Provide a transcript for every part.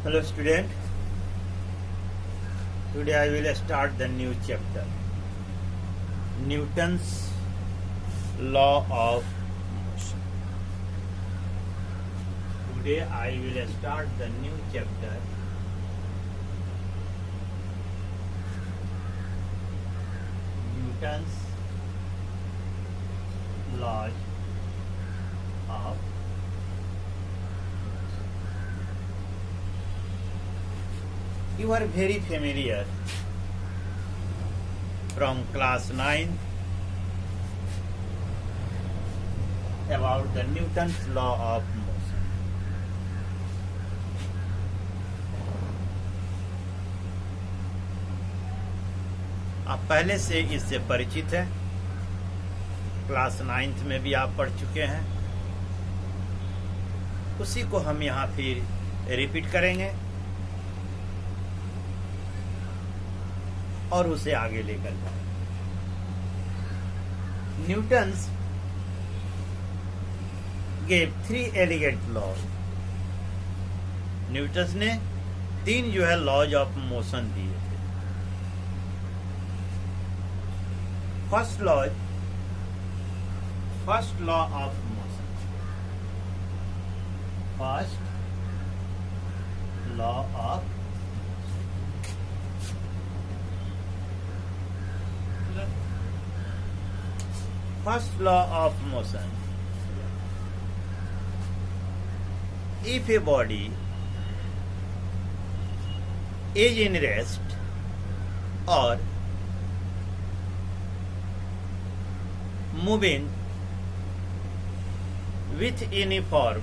Hello student, today I will start the new chapter, Newton's law of motion. Today I will start the new chapter, Newton's laws of you are very familiar from class 9 about the Newton's law of motion. आप पहले से इससे परिचित हैं, class 9th में भी आप पढ़ चुके हैं। उसी को हम यहाँ फिर रिपीट करेंगे और उसे आगे लेकर जाएंगे। Newton's gave 3 elegant laws. Newton's ने 3 जो है लॉज ऑफ मोशन दिए थे। First law of motion, first law of First law of motion. If a body is in rest or moving with uniform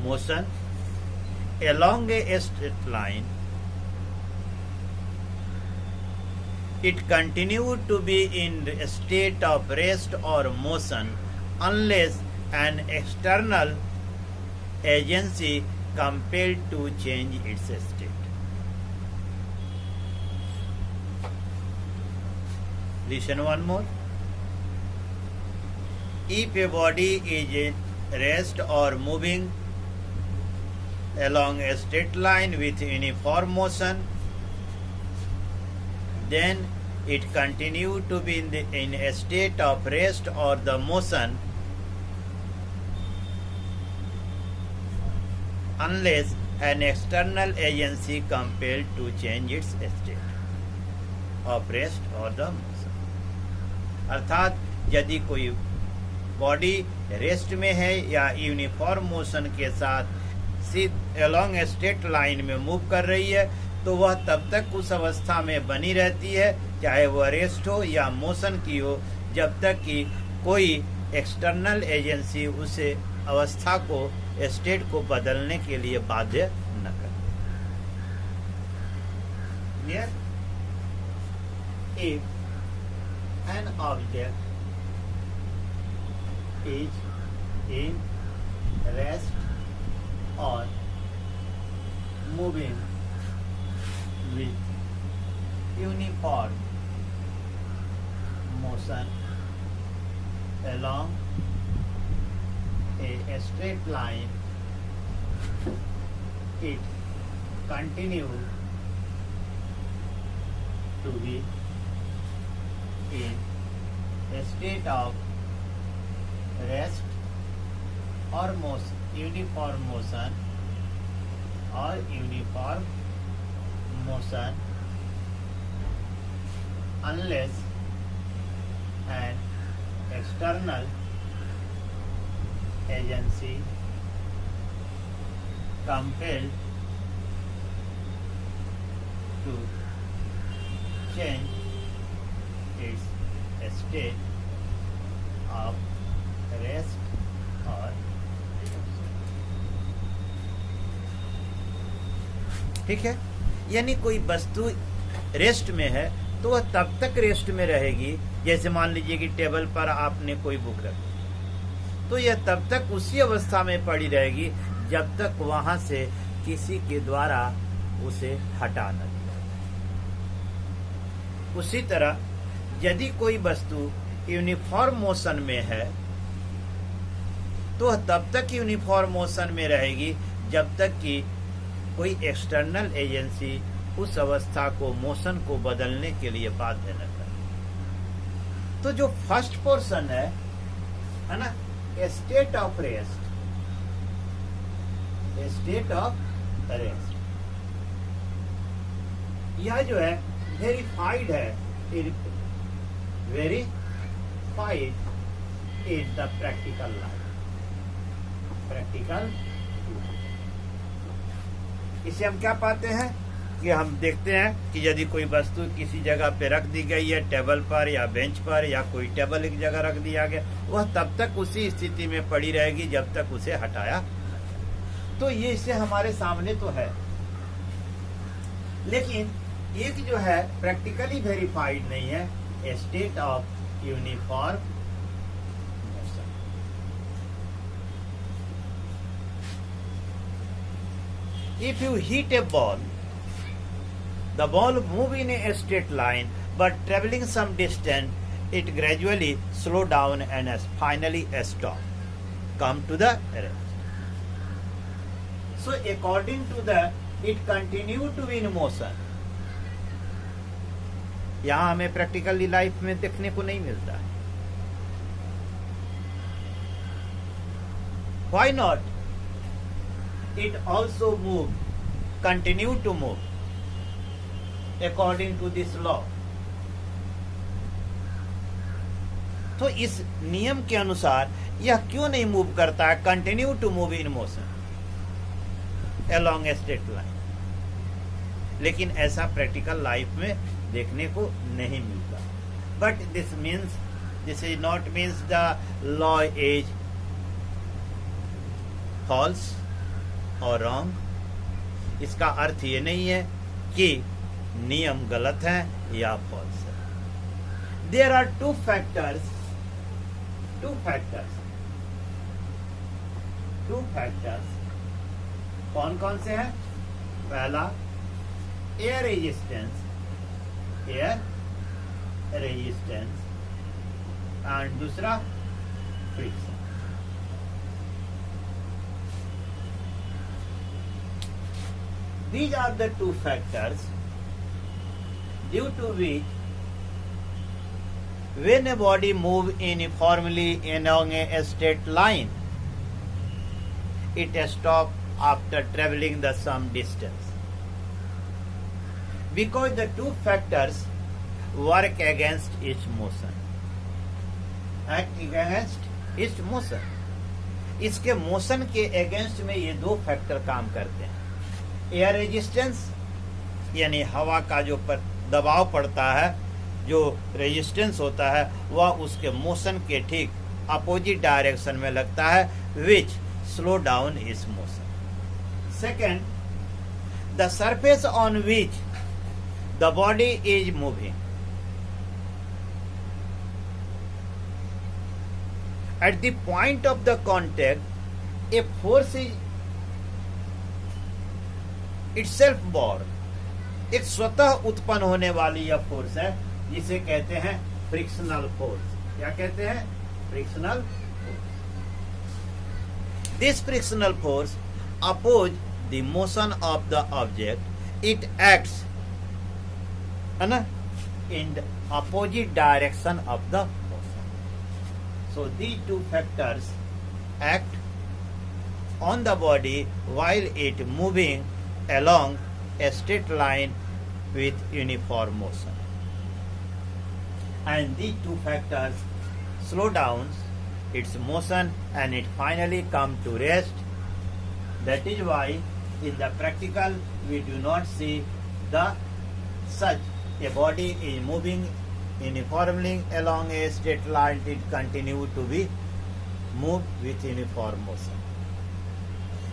motion along a straight line, it continued to be in a state of rest or motion unless an external agency compelled to change its state. Listen one more. If a body is in rest or moving along a straight line with uniform motion, then it continued to be in a state of rest or the motion unless an external agency compelled to change its state of rest or the motion. अर्थात यदि कोई body rest में है या uniform motion के साथ along a straight line में move कर रही है, तो वह तब तक उस अवस्था में बनी रहती है, चाहे वह रेस्ट हो या मोशन की हो, जब तक कि कोई एक्सटर्नल एजेंसी उसे अवस्था को, स्टेट को बदलने के लिए बाध्य न करे। If an object is in rest or moving with uniform motion along a straight line, it continues to be in a state of rest or motion, uniform motion or uniform motion unless an external agency compelled to change its state of rest or ठीक है। यानी कोई वस्तु rest में है तो वह तब तक रेस्ट में रहेगी, जैसे मान लीजिए कि टेबल पर आपने कोई बुक रखी, तो यह तब तक उसी अवस्था में पड़ी रहेगी जब तक वहां से किसी के द्वारा उसे हटा न दिया। उसी तरह यदि कोई वस्तु यूनिफॉर्म मोशन में है तो तब तक यूनिफॉर्म मोशन में रहेगी जब तक कि कोई एक्सटर्नल एजेंसी उस अवस्था को, मोशन को बदलने के लिए बाध्य न करे। तो जो फर्स्ट पोर्शन है ना, state of rest, state of rest, यह जो है वेरीफाइड है, verified in the practical life, practical. इसे हम क्या पाते हैं कि हम देखते हैं कि यदि कोई वस्तु किसी जगह पे रख दी गई है, टेबल पर या बेंच पर, या कोई टेबल एक जगह रख दिया गया, वह तब तक उसी स्थिति में पड़ी रहेगी जब तक उसे हटाया। तो ये इसे हमारे सामने तो है, लेकिन एक जो है प्रैक्टिकली वेरीफाइड नहीं है, state of uniform motion. If you hit a ball, the ball move in a straight line, but traveling some distance, it gradually slow down and finally stop, come to the rest. So according to the, it continue to be in motion. यहाँ हमें practically life में देखने को नहीं मिलता है। Why not? It also move, continue to move according to this law. तो इस नियम के अनुसार यह क्यों नहीं मूव करता है, continue to move in motion along a straight line. लेकिन ऐसा प्रैक्टिकल लाइफ में देखने को नहीं मिलता। But this is not means the law is false और रॉन्ग। इसका अर्थ ये नहीं है कि नियम गलत है या फॉल्स है। देयर आर टू फैक्टर्स कौन कौन से हैं? पहला एयर रेजिस्टेंस एंड दूसरा friction. These are the two factors due to which when a body moves uniformly along a straight line, it stops after traveling the some distance. Because the two factors work against its motion. Act against its motion. इसके motion के against में ये दो factor काम करते हैं। Air resistance यानी हवा का जो दबाव पड़ता है, जो रेजिस्टेंस होता है, वह उसके मोशन के ठीक अपोजिट डायरेक्शन में लगता है, विच स्लो डाउन इस motion. Second, the surface on which the body is moving, at the point of the contact a force is itself born. एक स्वतः उत्पन्न होने वाली यह फोर्स है जिसे कहते हैं फ्रिक्शनल फोर्स। क्या कहते हैं? Frictional force. This frictional force oppose the motion of the object, it acts है ना in the opposite direction of the motion. So these two factors act on the body while it moving along a straight line with uniform motion, and these two factors slow down its motion and it finally come to rest. That is why in the practical we do not see the such a body is moving uniformly along a straight line, it continue to be moved with uniform motion.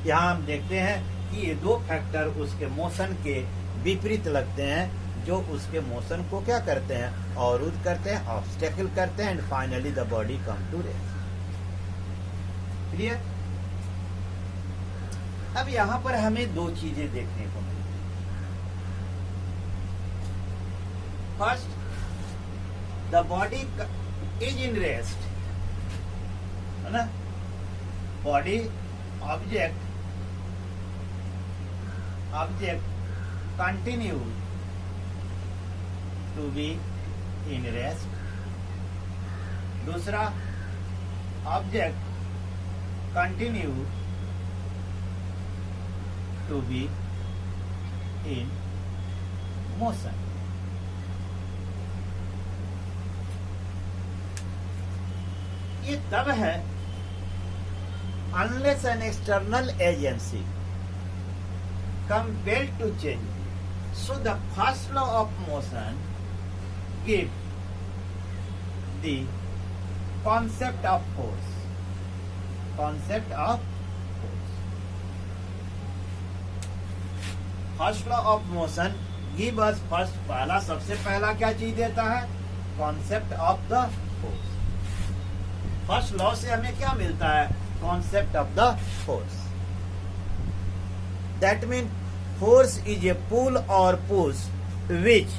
यहाँ हम देखते हैं कि ये दो factor उसके motion के विपरीत लगते हैं, जो उसके मोशन को क्या करते हैं? अवरुद्ध करते हैं, ऑब्स्टेकल करते हैं, and finally the body come to rest. Clear? अब यहां पर हमें दो चीजें देखने को मिलती हैं। First, the body is in rest, है ना? body object continue to be in rest. दूसरा, object continue to be in motion. ये तब है unless an external agency compelled to change. So the first law of motion gives the concept of force. First law of motion give us सबसे पहला क्या चीज देता है? Concept of the force. First law से हमें क्या मिलता है? Concept of the force. That means force is a pull or push which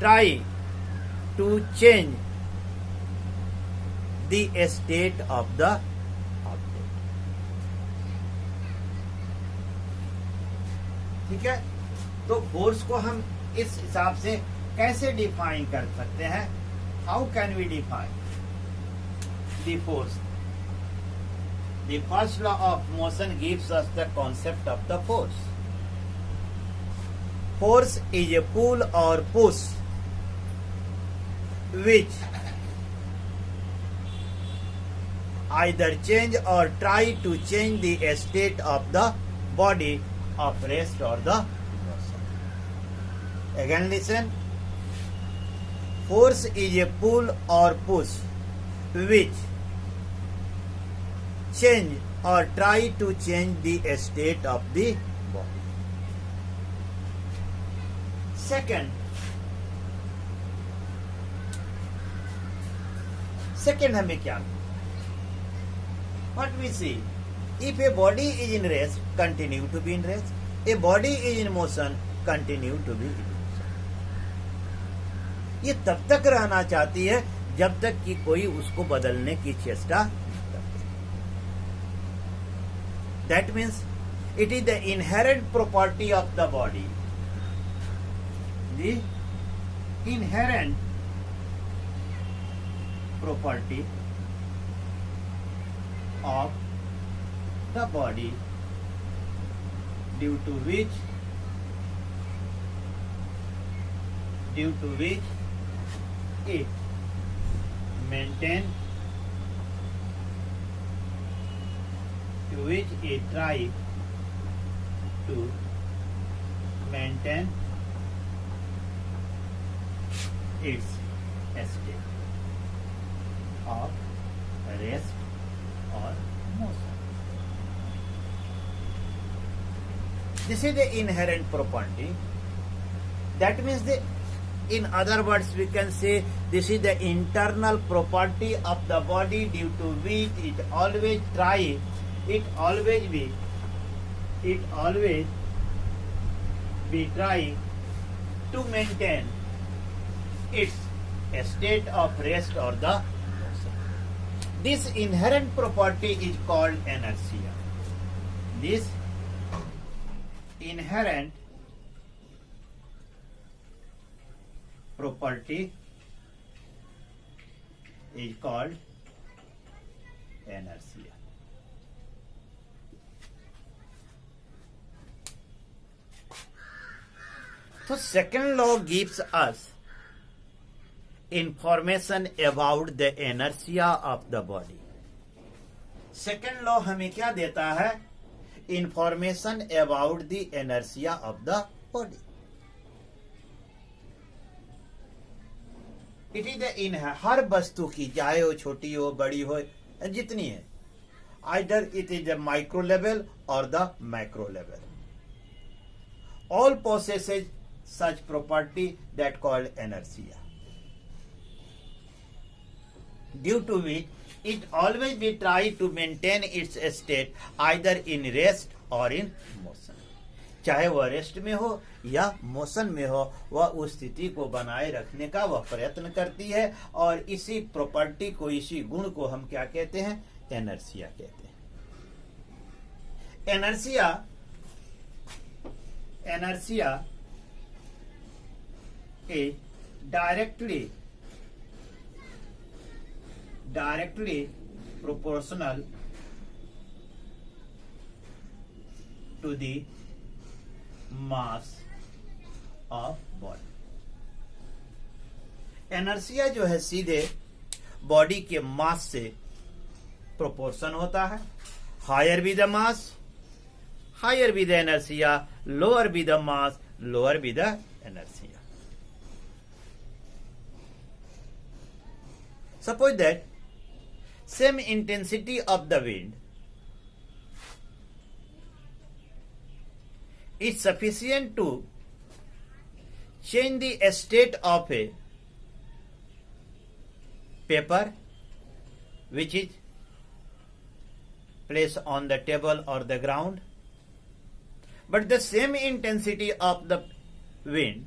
try to change the state of the object. ठीक है, तो फोर्स को हम इस हिसाब से कैसे डिफाइन कर सकते हैं? How can we define the force? The first law of motion gives us the concept of the force. Force is a pull or push which either change or try to change the state of the body of rest or the motion. Again listen. Force is a pull or push which change or try to change the state of the body. Second हमें क्या? What we see? If a body is in rest, continue to be in rest. A body is in motion, continue to be in motion. ये तब तक रहना चाहती है जब तक कि कोई उसको बदलने की चेष्टा. That means it is the inherent property of the body. The inherent property of the body due to which it maintains, to which it tries to maintain its state of rest or motion. This is the inherent property. That means in other words we can say this is the internal property of the body due to which it always be trying to maintain its state of rest or the motion. This inherent property is called inertia. This inherent property is called inertia. So second law gives us information about the inertia of the body. Second law हमें क्या देता है? Information about the inertia of the body. It is the हर वस्तु की, चाहे वो छोटी हो बड़ी हो जितनी है, either it is the micro level or the macro level, all possesses such property that called inertia, due to which it always be try to maintain its state either in rest or in motion. चाहे वह rest में हो या motion में हो, वह उस स्थिति को बनाए रखने का वह प्रयत्न करती है। और इसी प्रॉपर्टी को, इसी गुण को हम क्या कहते हैं? इनर्शिया कहते हैं। Inertia is directly proportional to the mass of body। Inertia जो है सीधे बॉडी के मास से प्रोपोर्शन होता है। Higher be the mass, higher be the inertia, lower be the mass, lower be the inertia. Suppose that same intensity of the wind is sufficient to change the state of a paper which is placed on the table or the ground, but the same intensity of the wind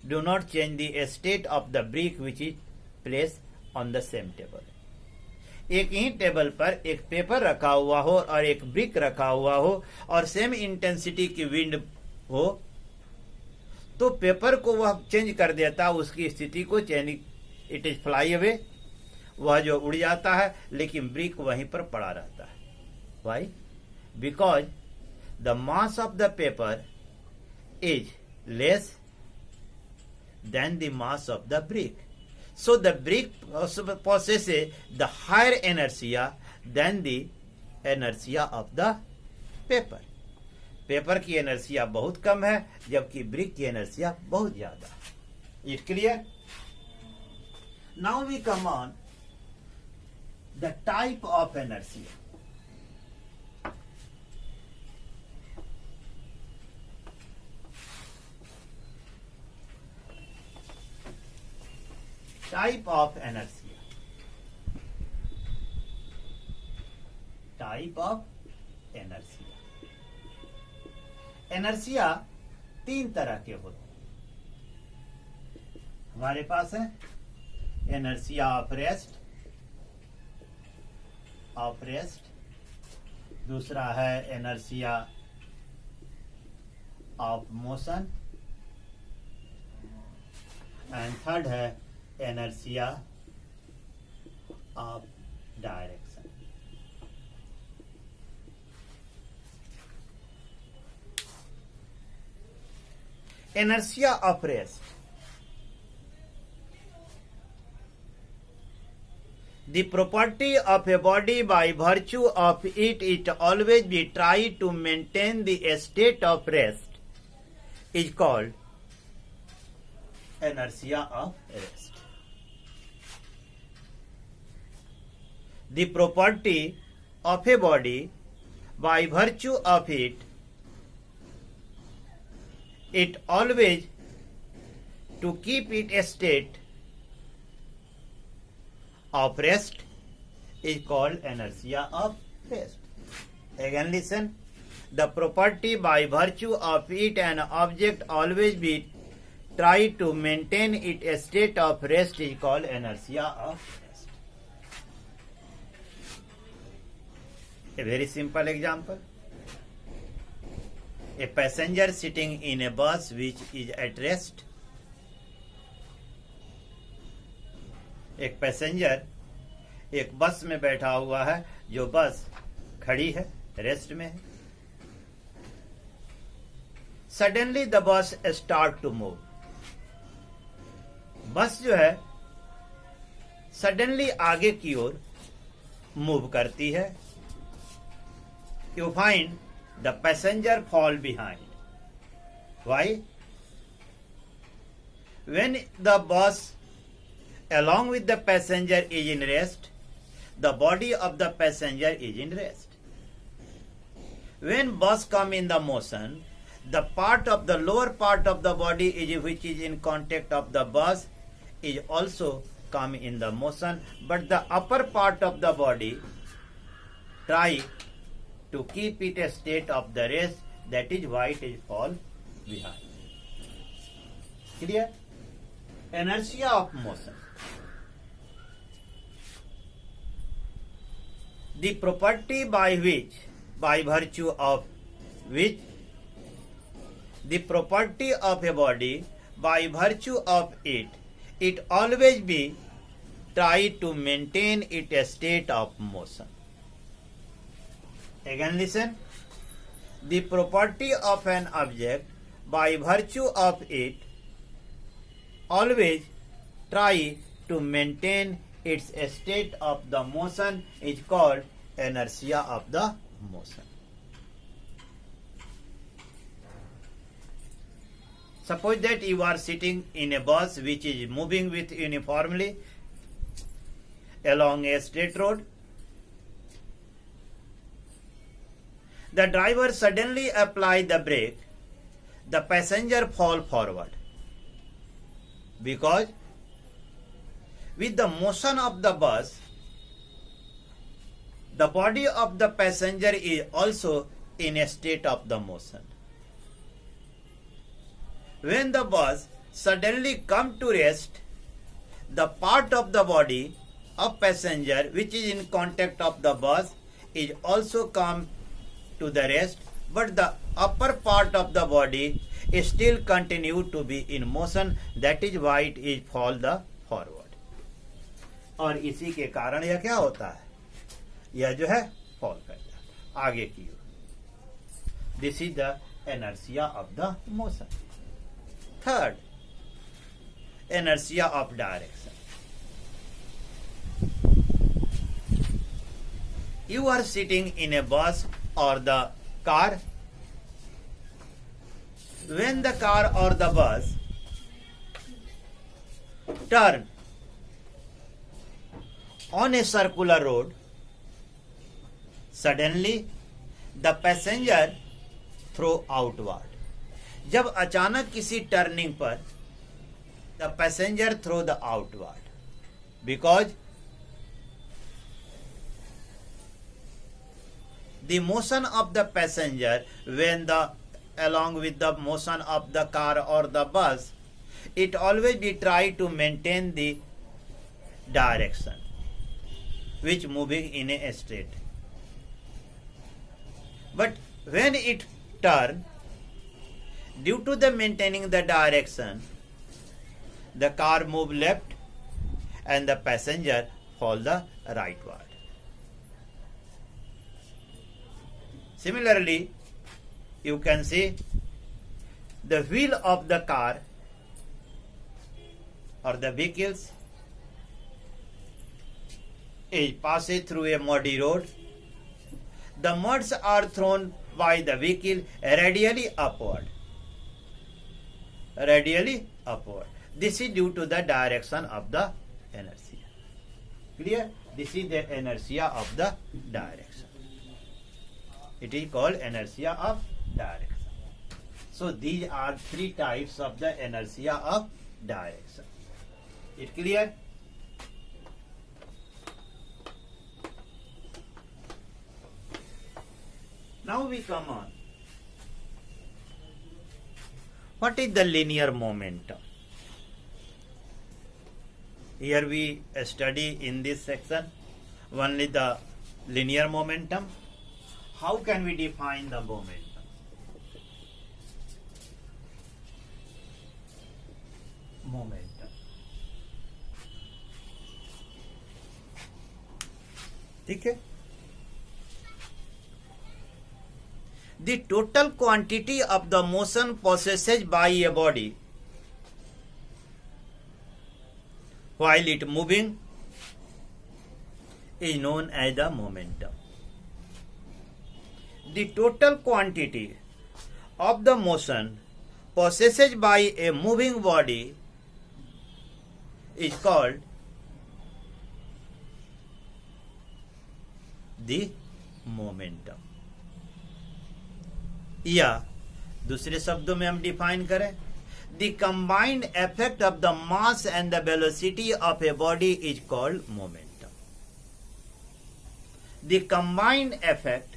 do not change the state of the brick which is placed on the same table। एक ही table पर एक paper रखा हुआ हो और एक brick रखा हुआ हो और सेम इंटेंसिटी की विंड हो, तो पेपर को वह चेंज कर देता, उसकी स्थिति को change, it is fly away, वह जो उड़ जाता है, लेकिन ब्रिक वहीं पर पड़ा रहता है। Why? Because the mass of the paper is less than the mass of the brick. So the brick possesses the higher inertia than the inertia of the paper। Paper की इनर्शिया बहुत कम है, जबकि brick की inertia बहुत ज्यादा है। It clear? Now we come on the type of inertia. Type of inertia। Type of inertia। Inertia तीन तरह के होते हैं हमारे पास है। इनर्शिया ऑफ रेस्ट, दूसरा है inertia of motion, and third है inertia of direction। Inertia of rest। The property of a body by virtue of it always be try to maintain the state of rest is called inertia of rest। The property of a body by virtue of it always to keep it a state of rest is called inertia of rest। Again listen, the property by virtue of it an object always be try to maintain it a state of rest is called inertia of rest। A very simple example, a passenger sitting in a bus which is at rest। एक passenger एक बस में बैठा हुआ है, जो बस खड़ी है, रेस्ट में है। Suddenly the bus start to move. Bus जो है सडनली आगे की ओर मूव करती है। You find the passenger fall behind। Why? When the bus along with the passenger is in rest, the body of the passenger is in rest। When bus come in the motion, the part of the lower part of the body which is in contact of the bus is also come in the motion, but the upper part of the body try to keep it a state of the rest. That is why it is fall behind. Clear? Inertia of motion. The property by virtue of which, the property of a body, by virtue of it always be try to maintain it a state of motion. Again listen. The property of an object, by virtue of it always try to maintain its state of the motion, is called inertia of the motion. Suppose that you are sitting in a bus which is moving with uniformly along a straight road. The driver suddenly apply the brake. The passenger fall forward, because with the motion of the bus, the body of the passenger is also in a state of the motion. When the bus suddenly come to rest, the part of the body of passenger which is in contact of the bus is also come to the rest, but the upper part of the body is still continue to be in motion. That is why it is fall the forward. और इसी के कारण यह क्या होता है, यह जो है फॉल कर जाता है आगे की ओर. This is the inertia of the motion. Third, inertia of direction. You are sitting in a bus or the car. When the car or the bus turn on a circular road, suddenly the passenger throw outward. जब अचानक किसी turning पर the passenger throw the outward, because the motion of the passenger, when the along with the motion of the car or the bus, it always be try to maintain the direction which moving in a straight. But when it turn, due to the maintaining the direction, the car move left and the passenger fall the rightward. Similarly, you can see the wheel of the car or the vehicles is passing through a muddy road. The muds are thrown by the vehicle radially upward. Radially upward. This is due to the direction of the inertia. Clear? This is the inertia of the direction. It is called inertia of direction. So these are three types of the inertia of direction. It clear? Now we come on. What is the linear momentum? Here we study in this section only the linear momentum. How can we define the momentum? Momentum. ठीक है? The total quantity of the motion possessed by a body while it moving is known as the momentum. The total quantity of the motion possessed by a moving body is called the momentum. या दूसरे शब्दों में हम define करें, the combined effect of the mass and the velocity of a body is called momentum. The combined effect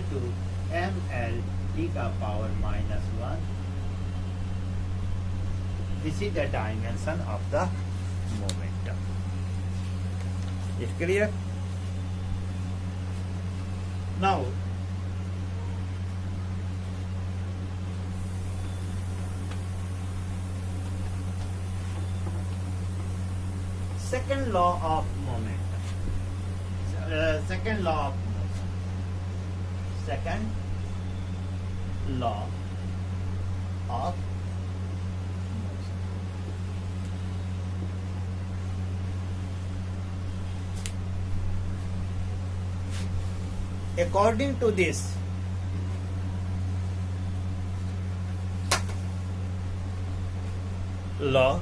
equal to ml t का power -1. This is the dimension of the momentum. Is clear? Now, second law of momentum. Second law of motion. Second law of motion. According to this, law,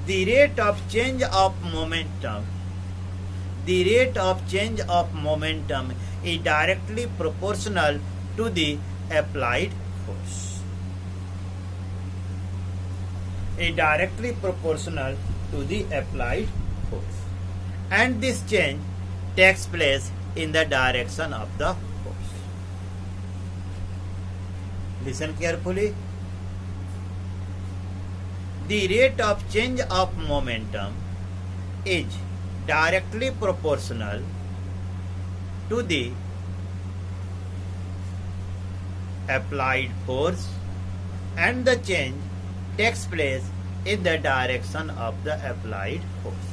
the rate of change of momentum is directly proportional to the applied force. And this change takes place in the direction of the force. Listen carefully. The rate of change of momentum is directly proportional to the applied force and the change takes place in the direction of the applied force.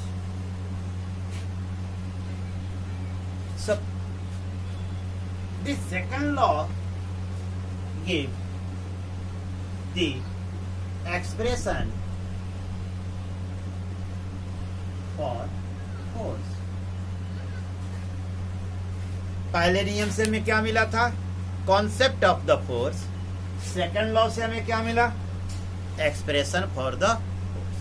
So, the second law gives the expression for force. पहले नियम से हमें क्या मिला था? Concept of the force. Second law से हमें क्या मिला? Expression for the force.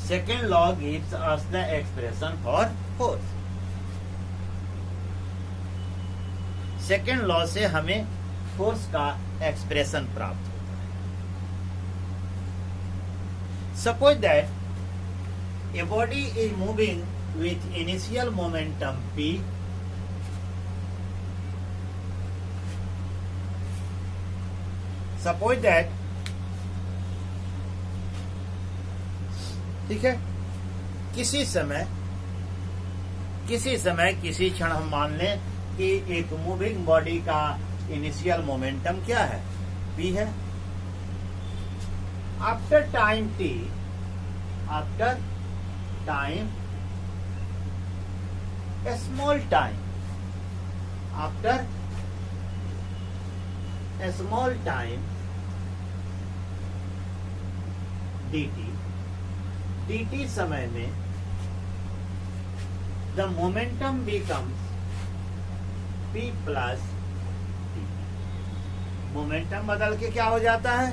Second law gives us the expression for force. Second law से हमें फोर्स का एक्सप्रेशन प्राप्त होता है. Suppose that a body is moving with initial momentum p suppose that ठीक है, किसी समय किसी क्षण हम मान लें कि एक मूविंग बॉडी का इनिशियल मोमेंटम क्या है? p है. After time t, after time a small time, after a small time dt समय में the momentum becomes p plus t. Momentum बदल के क्या हो जाता है?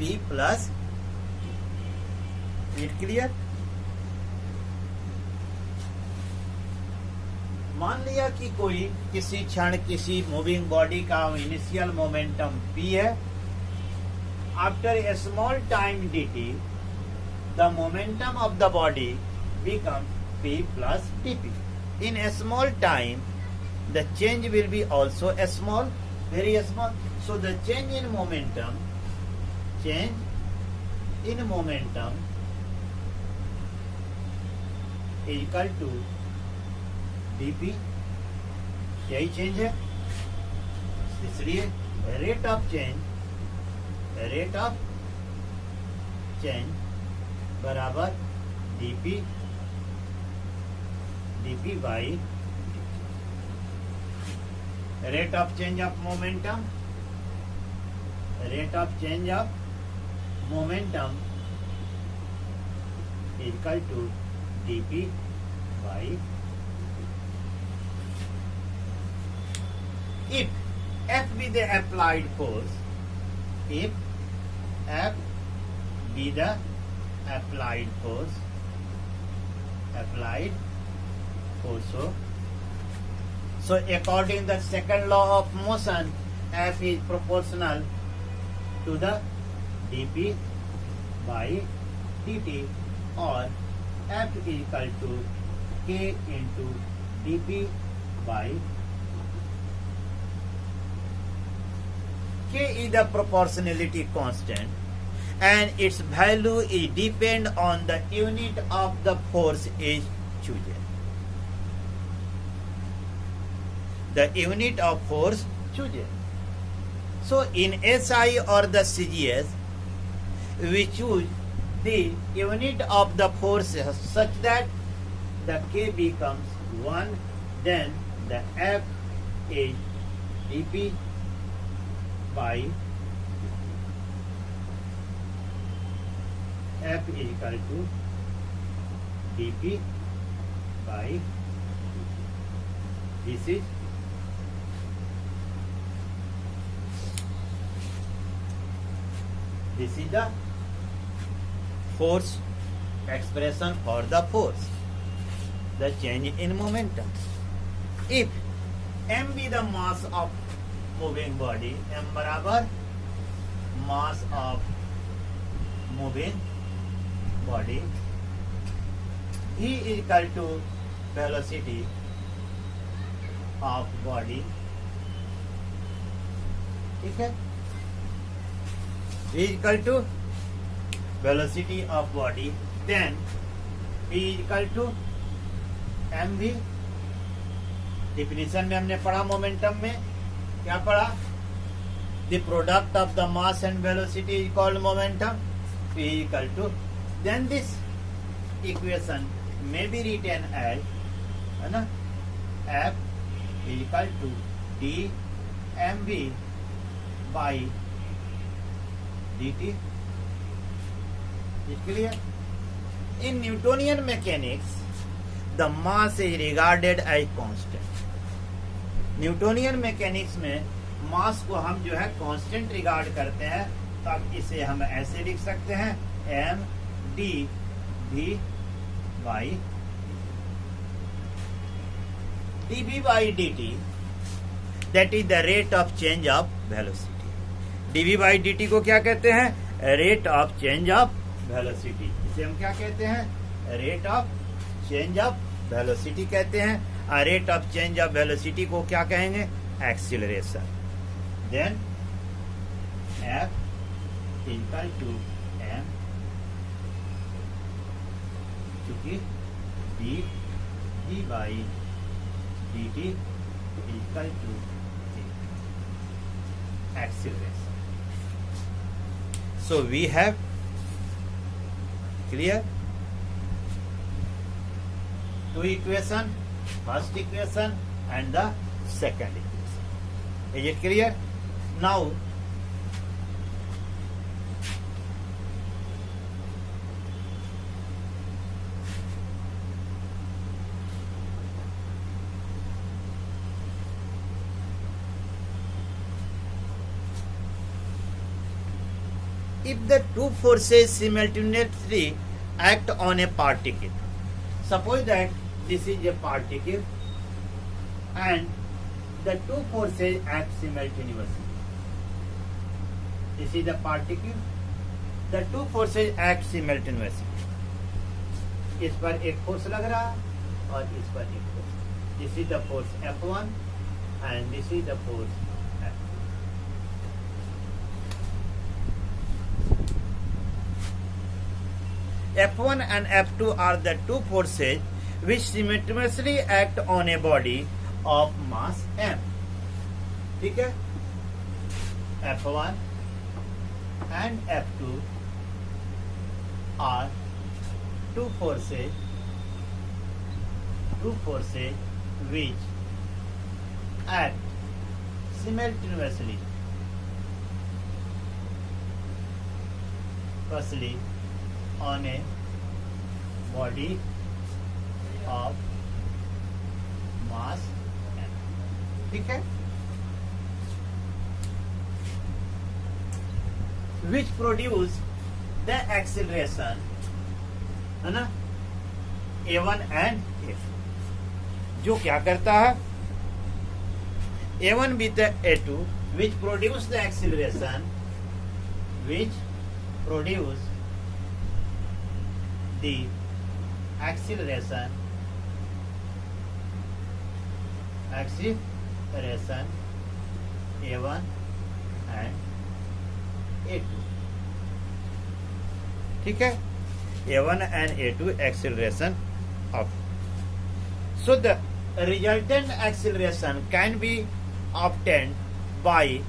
p plus t. It clear? मान लिया कि कोई किसी क्षण किसी मूविंग बॉडी का इनिशियल मोमेंटम p है. After a small time dt the momentum of the body become p plus dp. In a small time the change will be also a small, very small. So the change in momentum equal to dp. यही change है. इसलिए rate of change बराबर dp by rate of change of momentum equal to dp by. If F be the applied force, so according the second law of motion, F is proportional to the dp by dt, or F is equal to k into dp by. K is the proportionality constant and its value is depend on the unit of the force is chosen. The unit of force chosen. So in SI or the CGS, we choose the unit of the force such that the K becomes 1, then the F is dp by F is equal to dp by. This is the force expression for the force, the change in momentum. If m be the mass of moving body, m बराबर mass of moving body, e is equal to velocity of body. ठीक है, e is equal to velocity of body, then e is equal to mv definition में हमने पढ़ा, momentum में क्या पढ़ा, the product of the mass and velocity is called momentum, P equal to, then this equation में be written as, है ना, F equal to d m v by dt. Is clear? In Newtonian mechanics, the mass is regarded as constant. Newtonian mechanics में मास को हम जो है constant regard करते हैं, तो अब इसे हम ऐसे लिख सकते हैं, m d v by dv by dt, that is the rate of change of velocity. dv by dt को क्या कहते हैं, rate of change of velocity. इसे हम क्या कहते हैं, rate of change of velocity कहते हैं. Rate of change of velocity को क्या कहेंगे, acceleration. Then F equal to m, चूंकि d by dt equal to acceleration. So we have, clear, two equation, first equation and the second equation. Is it clear? Now if the two forces simultaneously act on a particle, suppose that this is a particle and the two forces act simultaneously. This is the particle, the two forces act simultaneously. इस पर एक force लग रहा है और इस पर एक force. This is the force F1 and this is the force F1 and F2 are the two forces which simultaneously act on a body of mass m. ठीक है, F1 and F2 are two forces which act simultaneously, firstly on a body of mass m. ठीक है, which produce the acceleration, है ना, a1 and a2. जो क्या करता है, a1 with the a2 which produce the acceleration, which produce the acceleration a1 and a2. ठीक है, a1 and a2 acceleration of. So the resultant acceleration can be obtained by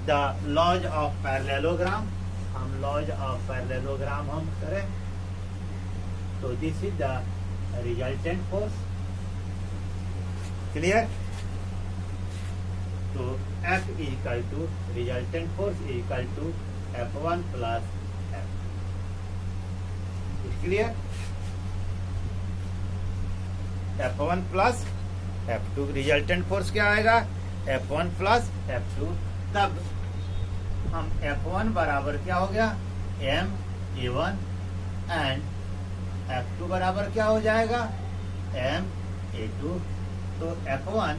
the laws of parallelogram. हम laws of parallelogram हम करें, so this is the resultant force. Clear? So F is equal to resultant force is equal to F1 plus F. Is clear? F1 plus F2 resultant force क्या आएगा, F1 plus F2. तब हम F1 बराबर क्या हो गया, m a1 and F2 बराबर क्या हो जाएगा, m a2. तो F1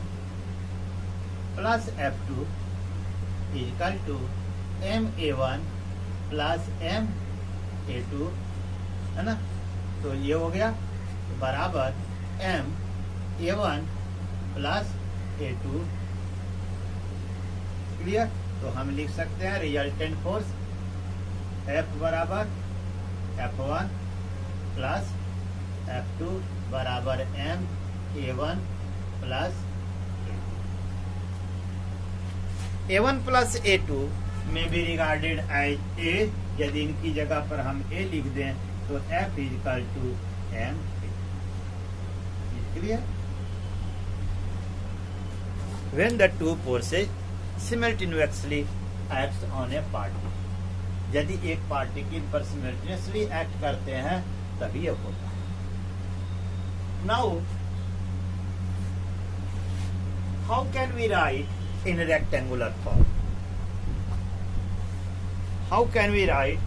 plus F2 equal to m a1 plus m a2, है ना. तो ये हो गया बराबर m a1 plus a2. Clear? तो हम लिख सकते हैं रिजल्टेंट फोर्स F बराबर F1 प्लस F2 बराबर m a1 plus A1 plus A2 में बी रिगार्डेड एज ए, यदि इनकी जगह पर हम ए लिख दें तो F equal to m. Clear? When the two forces simultaneously acts on a party, यदि एक पार्टिकल पर सिमल्टेनियसली एक्ट करते हैं तभी यह होता है। Now how can we write in rectangular form? How can we write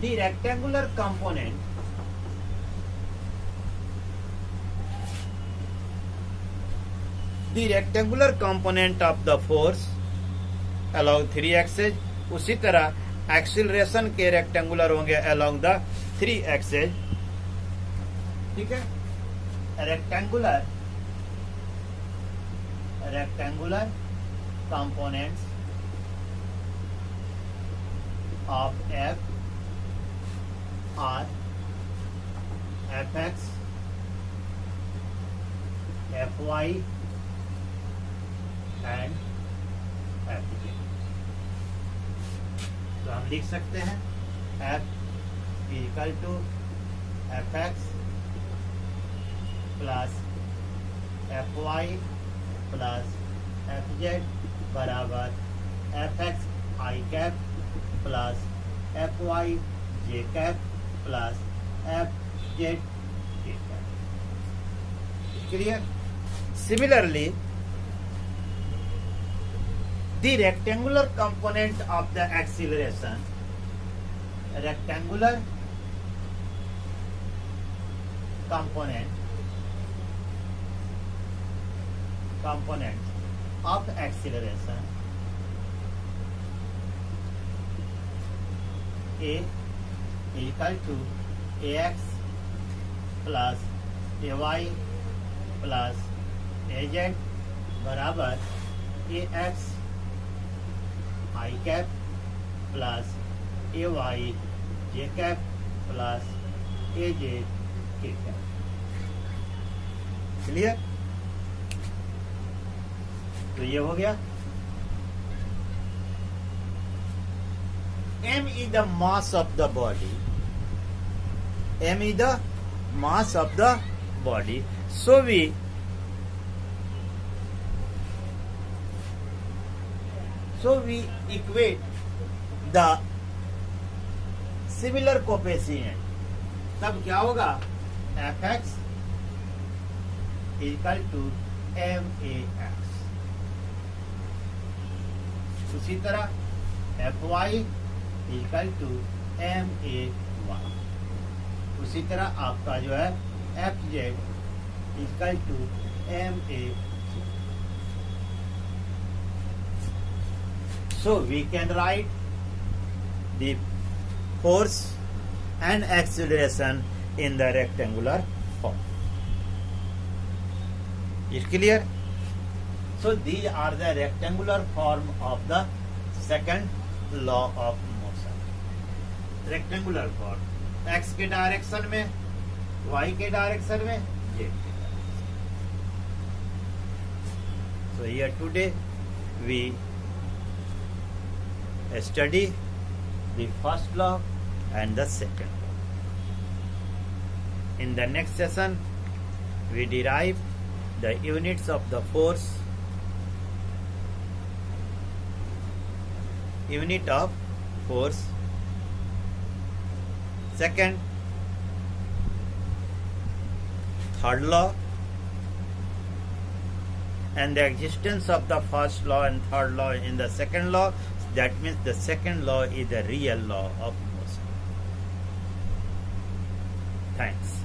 the rectangular component of the force along 3 axes? उसी तरह एक्सीलरेशन के रेक्टेंगुलर होंगे along the 3 axes। ठीक है? Rectangular components of F are Fx, Fy and Fj। तो हम लिख सकते हैं F equal to Fx plus Fy plus Fz बराबर Fx I cap plus Fy j cap plus Fz k cap. Clear? Similarly the rectangular component of the acceleration, rectangular component of acceleration A equal to ax plus ay plus az बराबर ax I cap plus ay j cap plus az k cap. Clear? तो ये हो गया। m is the mass of the body, m is the mass of the body, so we equate the similar coefficient। तब क्या होगा? Fx equal to max। उसी तरह Fy equal to may। उसी तरह आपका जो है Fz equal to ma। So we can write the force and acceleration in the rectangular form. Is clear? So these are the rectangular form of the second law of motion. Rectangular form, x के direction में, y के direction में, z के direction. So here today we study the first law and the second law. In the next session, we derive the units of the force, unit of force, second, third law, and the existence of the first law and third law in the second law. That means the second law is the real law of motion. Thanks.